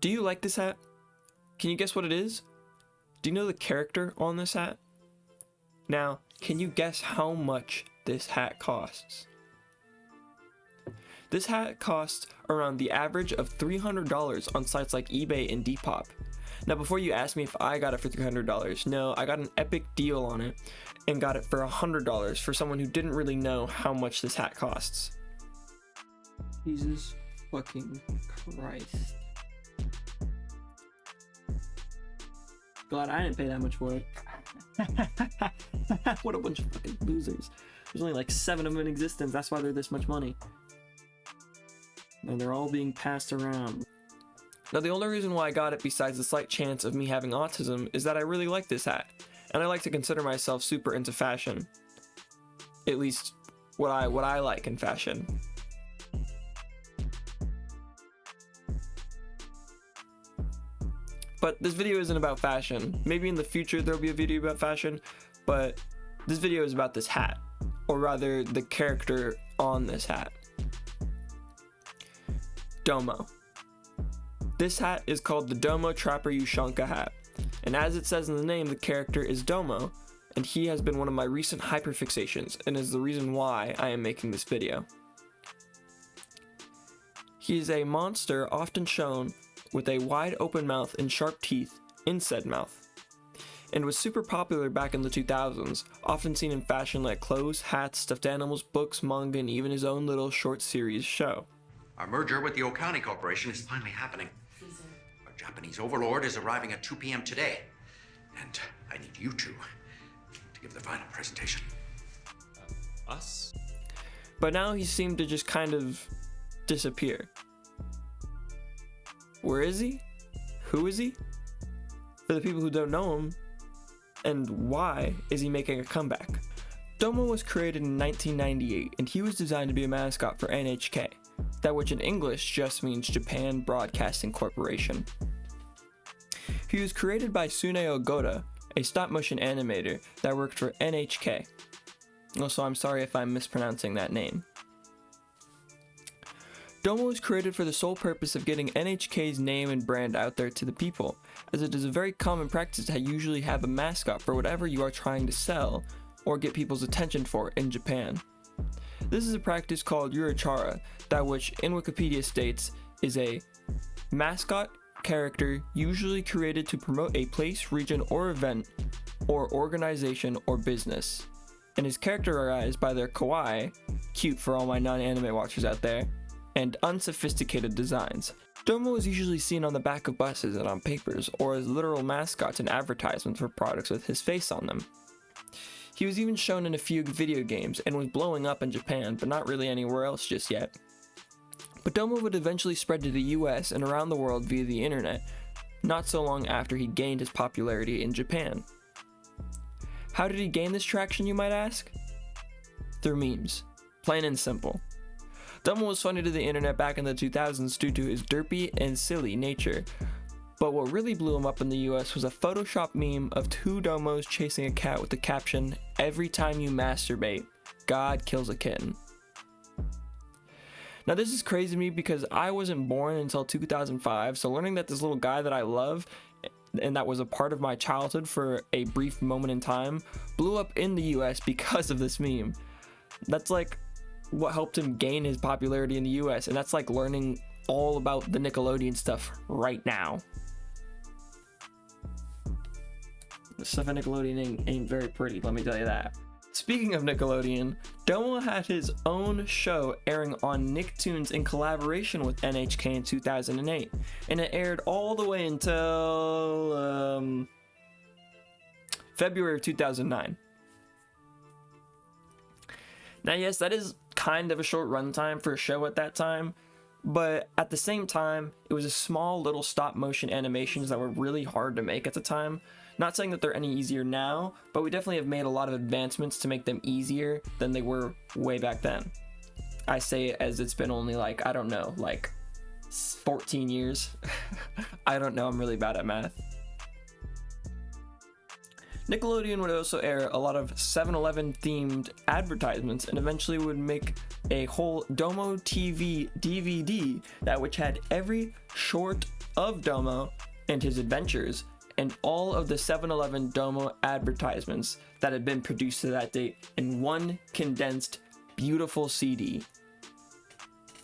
Do you like this hat? Can you guess what it is? Do you know the character on this hat? Now, can you guess how much this hat costs? This hat costs around the average of $300 on sites like eBay and Depop. Now, before you ask me if I got it for $300, no, I got an epic deal on it and got it for $100 for someone who didn't really know how much this hat costs. Jesus fucking Christ. Glad I didn't pay that much for it. What a bunch of fucking losers. There's only like 7 of them in existence, that's why they're this much money. And they're all being passed around. Now, the only reason why I got it, besides the slight chance of me having autism, is that I really like this hat, and I like to consider myself super into fashion. At least what I like in fashion. But this video isn't about fashion. Maybe in the future there'll be a video about fashion, but this video is about this hat, or rather the character on this hat. Domo. This hat is called the Domo Trapper Ushanka hat, and as it says in the name, the character is Domo, and he has been one of my recent hyperfixations and is the reason why I am making this video. He is a monster often shown with a wide open mouth and sharp teeth in said mouth, and was super popular back in the 2000s, often seen in fashion like clothes, hats, stuffed animals, books, manga, and even his own little short series show. Our merger with the Okani Corporation is finally happening. Our Japanese overlord is arriving at 2 p.m. today, and I need you two to give the final presentation. Us? But now he seemed to just kind of disappear. Where is he? Who is he? For the people who don't know him, and why is he making a comeback? Domo was created in 1998, and he was designed to be a mascot for NHK, that which in English just means Japan Broadcasting Corporation. He was created by Suneo Goda, a stop-motion animator that worked for NHK. Also, I'm sorry if I'm mispronouncing that name. Domo was created for the sole purpose of getting NHK's name and brand out there to the people, as it is a very common practice to usually have a mascot for whatever you are trying to sell or get people's attention for in Japan. This is a practice called Yurichara, that which in Wikipedia states is a mascot character usually created to promote a place, region, or event, or organization or business, and is characterized by their kawaii, cute for all my non-anime watchers out there, and unsophisticated designs. Domo is usually seen on the back of buses and on papers, or as literal mascots and advertisements for products with his face on them. He was even shown in a few video games and was blowing up in Japan, but not really anywhere else just yet. But Domo would eventually spread to the US and around the world via the internet, not so long after he gained his popularity in Japan. How did he gain this traction, you might ask? Through memes. Plain and simple. Domo was funny to the internet back in the 2000s due to his derpy and silly nature, but what really blew him up in the US was a Photoshop meme of 2 Domos chasing a cat with the caption, "Every time you masturbate, God kills a kitten." Now this is crazy to me because I wasn't born until 2005, so learning that this little guy that I love and that was a part of my childhood for a brief moment in time blew up in the US because of this meme. That's like what helped him gain his popularity in the US, and that's like learning all about the Nickelodeon stuff right now. The stuff at Nickelodeon ain't very pretty, let me tell you that. Speaking of Nickelodeon, Domo had his own show airing on Nicktoons in collaboration with NHK in 2008, and it aired all the way until February of 2009. Now yes, that is kind of a short runtime for a show at that time, but at the same time, it was a small little stop motion animations that were really hard to make at the time. Not saying that they're any easier now, but we definitely have made a lot of advancements to make them easier than they were way back then. I say it as it's been only like, I don't know, like 14 years. I don't know, I'm really bad at math. Nickelodeon would also air a lot of 7-Eleven themed advertisements and eventually would make a whole Domo TV DVD that which had every short, of Domo and his adventures, and all of the 7-Eleven Domo advertisements that had been produced to that date in one condensed, beautiful CD.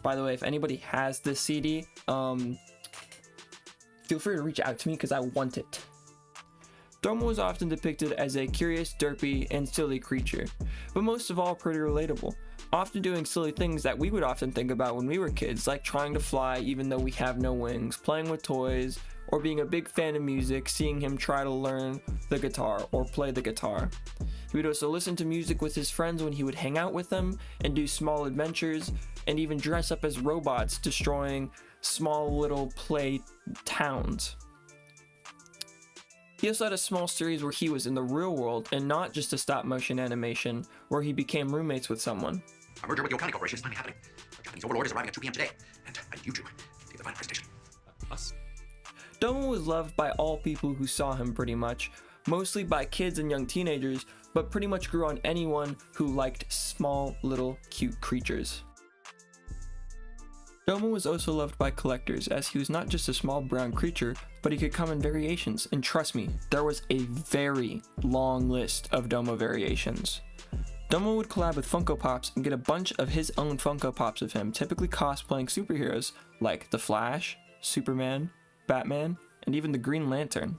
By the way, if anybody has this CD, feel free to reach out to me because I want it. Domo was often depicted as a curious, derpy, and silly creature, but most of all pretty relatable, often doing silly things that we would often think about when we were kids, like trying to fly even though we have no wings, playing with toys, or being a big fan of music, seeing him try to learn the guitar or play the guitar. He would also listen to music with his friends when he would hang out with them and do small adventures, and even dress up as robots, destroying small little play towns. He also had a small series where he was in the real world and not just a stop motion animation, where he became roommates with someone. Our merger with the Okami Corporation is finally happening. Our Japanese overlord is arriving at 2 p.m. today, and I need you two to give the final presentation. Us? Domo was loved by all people who saw him pretty much, mostly by kids and young teenagers, but pretty much grew on anyone who liked small, little, cute creatures. Domo was also loved by collectors, as he was not just a small brown creature, but he could come in variations, and trust me, there was a very long list of Domo variations. Domo would collab with Funko Pops and get a bunch of his own Funko Pops of him, typically cosplaying superheroes like The Flash, Superman, Batman, and even the Green Lantern.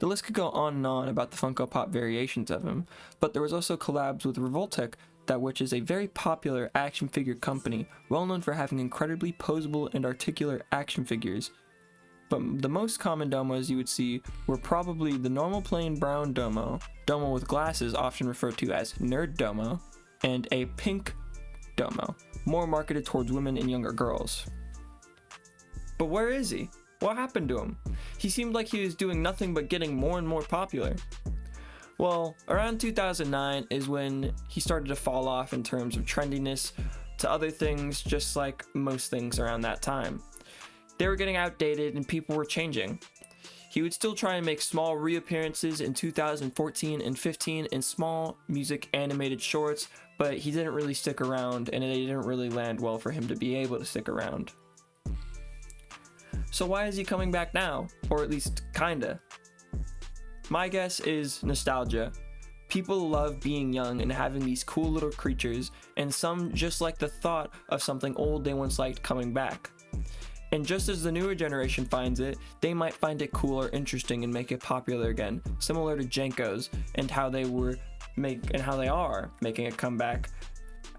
The list could go on and on about the Funko Pop variations of him, but there was also collabs with Revoltech, which is a very popular action figure company, well known for having incredibly posable and articulate action figures. But the most common Domos you would see were probably the normal plain brown Domo, Domo with glasses often referred to as Nerd Domo, and a pink Domo, more marketed towards women and younger girls. But where is he? What happened to him? He seemed like he was doing nothing but getting more and more popular. Well, around 2009 is when he started to fall off in terms of trendiness to other things, just like most things around that time. They were getting outdated and people were changing. He would still try and make small reappearances in 2014 and 15 in small music animated shorts, but he didn't really stick around and they didn't really land well for him to be able to stick around. So why is he coming back now? Or at least kinda. My guess is nostalgia. People love being young and having these cool little creatures, and some just like the thought of something old they once liked coming back. And just as the newer generation finds it, they might find it cool or interesting and make it popular again, similar to Jenkos and how they are making a comeback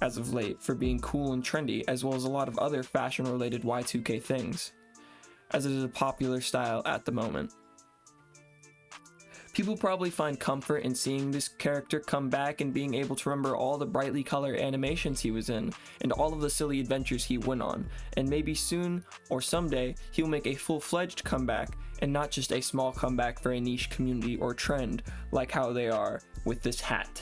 as of late for being cool and trendy, as well as a lot of other fashion-related Y2K things, as it is a popular style at the moment. People probably find comfort in seeing this character come back and being able to remember all the brightly colored animations he was in and all of the silly adventures he went on, and maybe soon or someday he'll make a full-fledged comeback and not just a small comeback for a niche community or trend like how they are with this hat.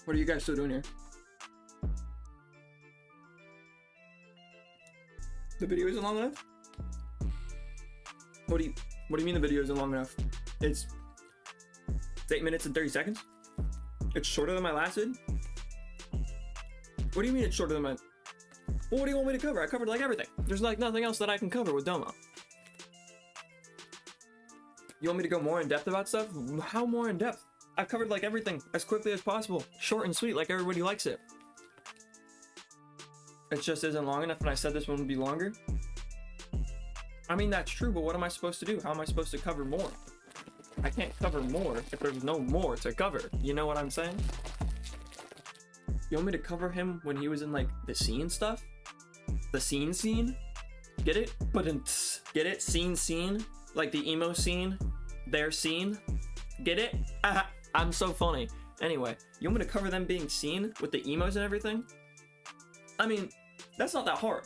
What are you guys still doing here? The video isn't long enough? What do you mean the video isn't long enough? It's 8 minutes and 30 seconds? It's shorter than my last vid? What do you mean it's shorter than my... Well, what do you want me to cover? I covered like everything. There's like nothing else that I can cover with Domo. You want me to go more in depth about stuff? How more in depth? I've covered like everything as quickly as possible. Short and sweet, like everybody likes it. It just isn't long enough, and I said this one would be longer. I mean, that's true, but what am I supposed to do? How am I supposed to cover more? I can't cover more if there's no more to cover. You know what I'm saying? You want me to cover him when he was in like the scene stuff? The scene? Get it? Get it? Scene? Like the emo scene? Their scene? Get it? I'm so funny. Anyway, you want me to cover them being seen with the emos and everything? I mean, that's not that hard.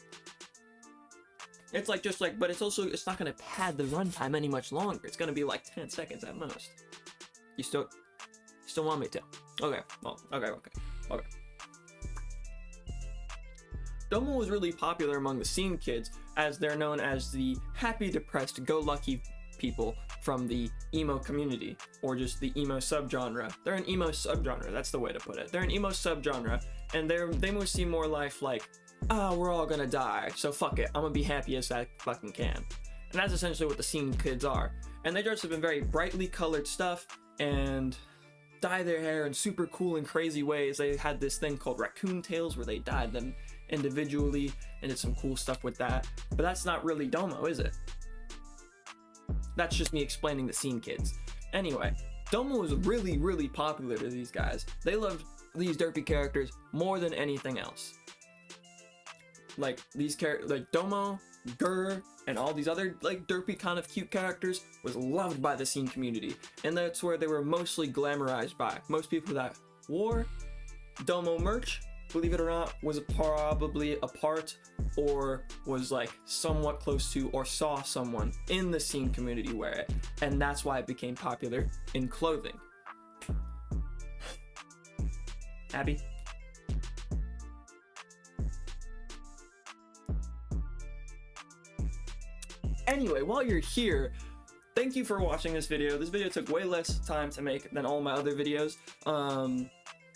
It's like, but it's not gonna pad the runtime any much longer. It's gonna be like 10 seconds at most. You still want me to? Okay, well, okay. Domo was really popular among the scene kids, as they're known as the happy, depressed, go-lucky people from the emo community, or just the emo subgenre. They're an emo subgenre, that's the way to put it. They're an emo subgenre, and they must see more life like, ah, we're all gonna die, so fuck it, I'm gonna be happy as I fucking can. And that's essentially what the scene kids are. And they dress up in very brightly colored stuff, and dye their hair in super cool and crazy ways. They had this thing called raccoon tails where they dyed them individually and did some cool stuff with that. But that's not really Domo, is it? That's just me explaining the scene kids. Anyway, Domo was really, really popular to these guys. They loved these derpy characters more than anything else. Like these characters, like Domo, Gur, and all these other like derpy kind of cute characters was loved by the scene community, and that's where they were mostly glamorized by. Most people that wore Domo merch, believe it or not, was probably a part or was like somewhat close to or saw someone in the scene community wear it, and that's why it became popular in clothing. Abby? Anyway, while you're here, thank you for watching this video. This video took way less time to make than all my other videos.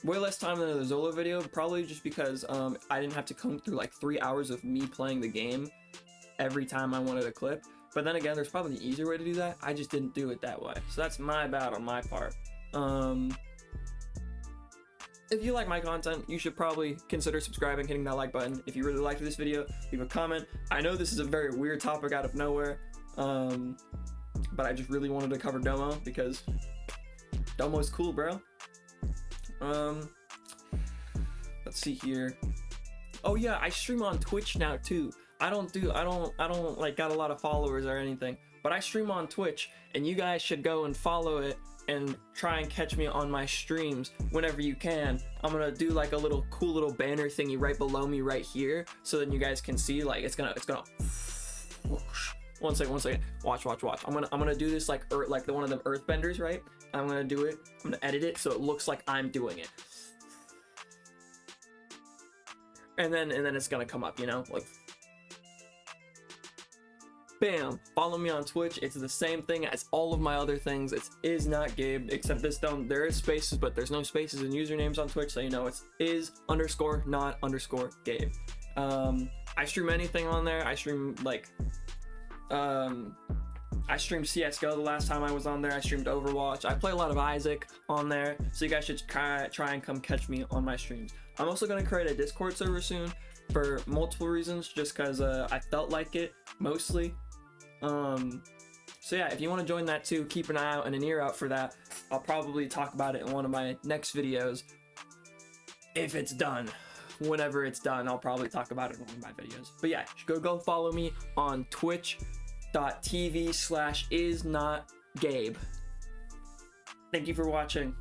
Way less time than the Zolo video, probably just because I didn't have to come through like 3 hours of me playing the game every time I wanted a clip. But then again, there's probably an easier way to do that. I just didn't do it that way. So that's my bad on my part. If you like my content, you should probably consider subscribing, hitting that like button. If you really liked this video, leave a comment. I know this is a very weird topic out of nowhere, but I just really wanted to cover Domo because Domo's cool, bro. Let's see here. Oh yeah, I stream on Twitch now too. I don't like got a lot of followers or anything, but I stream on Twitch, and you guys should go and follow it and try and catch me on my streams whenever you can. I'm gonna do like a little cool little banner thingy right below me right here, so then you guys can see like it's gonna whoosh. One second. Watch. I'm gonna do this like the one of them earthbenders, right? I'm gonna do it. I'm gonna edit it so it looks like I'm doing it. And then it's gonna come up, you know, like bam. Follow me on Twitch. It's the same thing as all of my other things. It is not Gabe, except this don't. There is spaces, but there's no spaces in usernames on Twitch, so you know it's is_not_Gabe. I stream anything on there. I stream like I streamed CSGO the last time I was on there. I streamed Overwatch. I play a lot of Isaac on there, so you guys should try and come catch me on my streams. I'm also going to create a Discord server soon for multiple reasons, just because I felt like it, mostly. So yeah, if you want to join that too, keep an eye out and an ear out for that. I'll probably talk about it in one of my next videos. If it's done. Whenever it's done, I'll probably talk about it in one of my videos. But yeah, go follow me on twitch.tv/isnotgabe. Thank you for watching.